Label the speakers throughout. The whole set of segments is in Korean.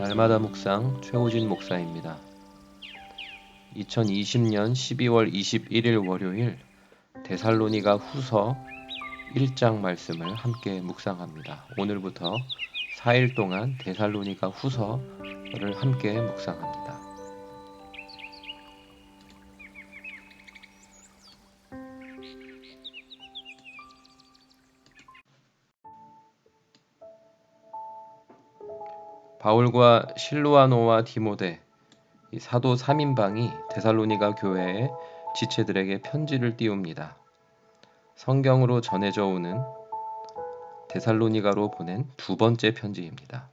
Speaker 1: 날마다 묵상 최호진 목사입니다. 2020년 12월 21일 월요일 데살로니가 후서 1장 말씀을 함께 묵상합니다. 오늘부터 4일 동안 데살로니가 후서를 함께 묵상합니다. 바울과 실루아노와 디모데 이 사도 3인방이 데살로니가 교회의 지체들에게 편지를 띄웁니다. 성경으로 전해져 오는 데살로니가로 보낸 두 번째 편지입니다.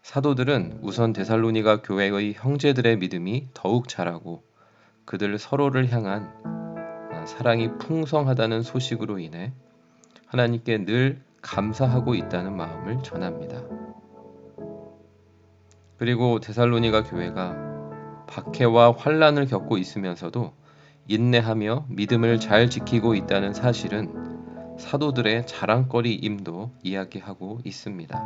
Speaker 1: 사도들은 우선 데살로니가 교회의 형제들의 믿음이 더욱 자라고 그들 서로를 향한 사랑이 풍성하다는 소식으로 인해 하나님께 늘 감사하고 있다는 마음을 전합니다. 그리고 데살로니가 교회가 박해와 환난을 겪고 있으면서도 인내하며 믿음을 잘 지키고 있다는 사실은 사도들의 자랑거리임도 이야기하고 있습니다.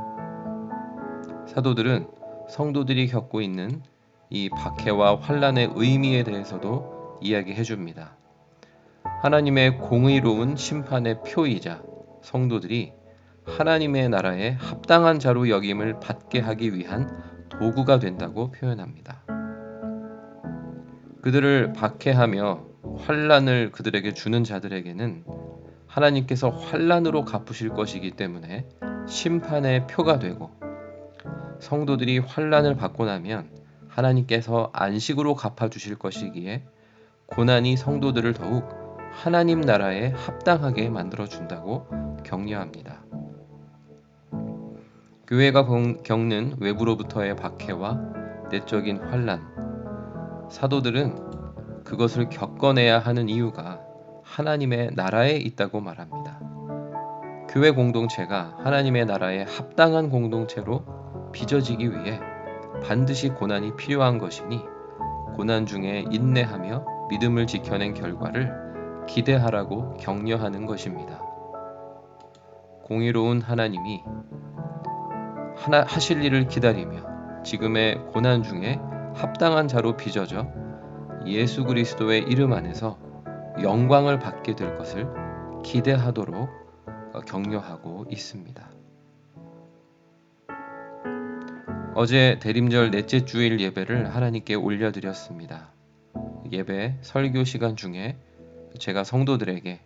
Speaker 1: 사도들은 성도들이 겪고 있는 이 박해와 환난의 의미에 대해서도 이야기해 줍니다. 하나님의 공의로운 심판의 표이자 성도들이 하나님의 나라에 합당한 자로 여김을 받게 하기 위한 도구가 된다고 표현합니다. 그들을 박해하며 환난을 그들에게 주는 자들에게는 하나님께서 환난으로 갚으실 것이기 때문에 심판의 표가 되고, 성도들이 환난을 받고 나면 하나님께서 안식으로 갚아주실 것이기에 고난이 성도들을 더욱 하나님 나라에 합당하게 만들어준다고 격려합니다. 교회가 겪는 외부로부터의 박해와 내적인 환난, 사도들은 그것을 겪어내야 하는 이유가 하나님의 나라에 있다고 말합니다. 교회 공동체가 하나님의 나라에 합당한 공동체로 빚어지기 위해 반드시 고난이 필요한 것이니 고난 중에 인내하며 믿음을 지켜낸 결과를 기대하라고 격려하는 것입니다. 공의로운 하나님이 하실 일을 기다리며 지금의 고난 중에 합당한 자로 빚어져 예수 그리스도의 이름 안에서 영광을 받게 될 것을 기대하도록 격려하고 있습니다. 어제 대림절 넷째 주일 예배를 하나님께 올려드렸습니다. 예배 설교 시간 중에 제가 성도들에게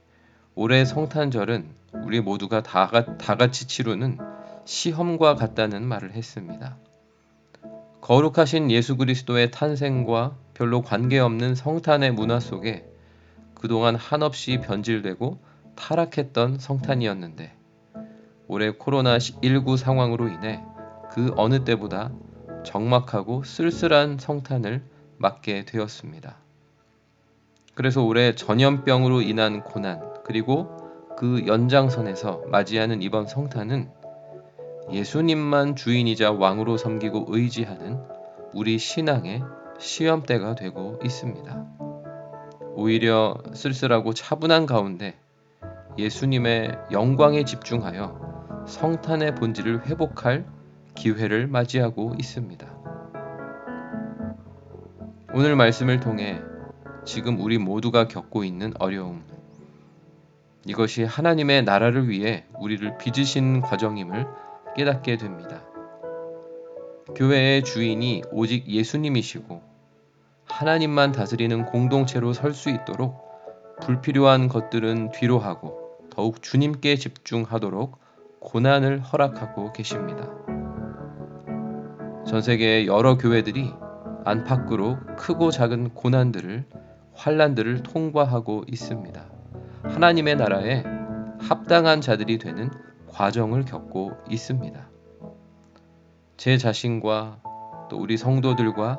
Speaker 1: 올해 성탄절은 우리 모두가 다 같이 치르는 시험과 같다는 말을 했습니다. 거룩하신 예수 그리스도의 탄생과 별로 관계없는 성탄의 문화 속에 그동안 한없이 변질되고 타락했던 성탄이었는데, 올해 코로나19 상황으로 인해 그 어느 때보다 적막하고 쓸쓸한 성탄을 맞게 되었습니다. 그래서 올해 전염병으로 인한 고난, 그리고 그 연장선에서 맞이하는 이번 성탄은 예수님만 주인이자 왕으로 섬기고 의지하는 우리 신앙의 시험대가 되고 있습니다. 오히려 쓸쓸하고 차분한 가운데 예수님의 영광에 집중하여 성탄의 본질을 회복할 기회를 맞이하고 있습니다. 오늘 말씀을 통해 지금 우리 모두가 겪고 있는 어려움, 이것이 하나님의 나라를 위해 우리를 빚으신 과정임을 깨닫게 됩니다. 교회의 주인이 오직 예수님이시고 하나님만 다스리는 공동체로 설 수 있도록 불필요한 것들은 뒤로 하고 더욱 주님께 집중하도록 고난을 허락하고 계십니다. 전 세계의 여러 교회들이 안팎으로 크고 작은 고난들을, 환난들을 통과하고 있습니다. 하나님의 나라에 합당한 자들이 되는 과정을 겪고 있습니다. 제 자신과 또 우리 성도들과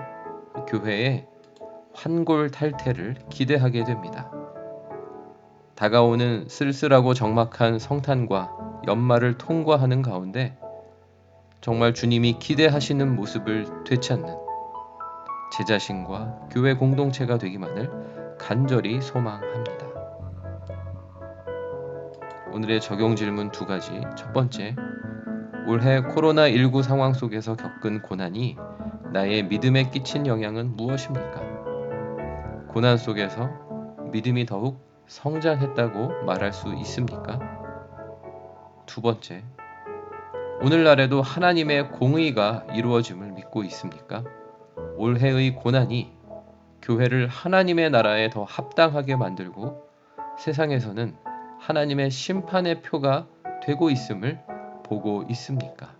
Speaker 1: 교회의 환골탈태를 기대하게 됩니다. 다가오는 쓸쓸하고 적막한 성탄과 연말을 통과하는 가운데 정말 주님이 기대하시는 모습을 되찾는 제 자신과 교회 공동체가 되기만을 간절히 소망합니다. 오늘의 적용 질문 두 가지. 첫 번째, 올해 코로나19 상황 속에서 겪은 고난이 나의 믿음에 끼친 영향은 무엇입니까? 고난 속에서 믿음이 더욱 성장했다고 말할 수 있습니까? 두 번째, 오늘날에도 하나님의 공의가 이루어짐을 믿고 있습니까? 올해의 고난이 교회를 하나님의 나라에 더 합당하게 만들고 세상에서는 하나님의 심판의 표가 되고 있음을 보고 있습니까?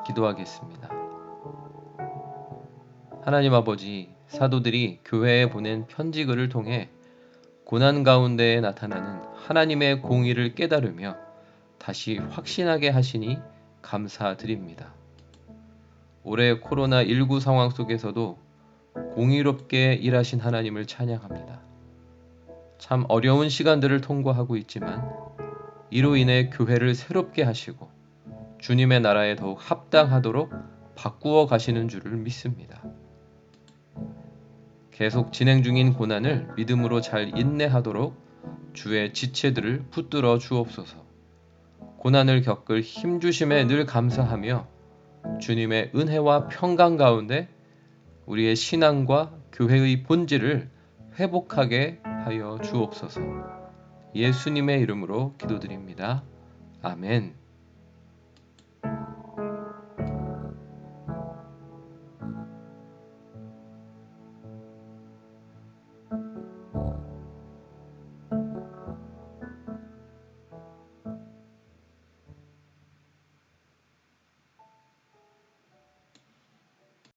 Speaker 1: 기도하겠습니다. 하나님 아버지, 사도들이 교회에 보낸 편지글을 통해 고난 가운데에 나타나는 하나님의 공의를 깨달으며 다시 확신하게 하시니 감사드립니다. 올해 코로나19 상황 속에서도 공의롭게 일하신 하나님을 찬양합니다. 참 어려운 시간들을 통과하고 있지만 이로 인해 교회를 새롭게 하시고 주님의 나라에 더욱 합당하도록 바꾸어 가시는 줄을 믿습니다. 계속 진행 중인 고난을 믿음으로 잘 인내하도록 주의 지체들을 붙들어 주옵소서. 고난을 겪을 힘주심에 늘 감사하며 주님의 은혜와 평강 가운데 우리의 신앙과 교회의 본질을 회복하게 하여 주옵소서. 예수님의 이름으로 기도드립니다. 아멘.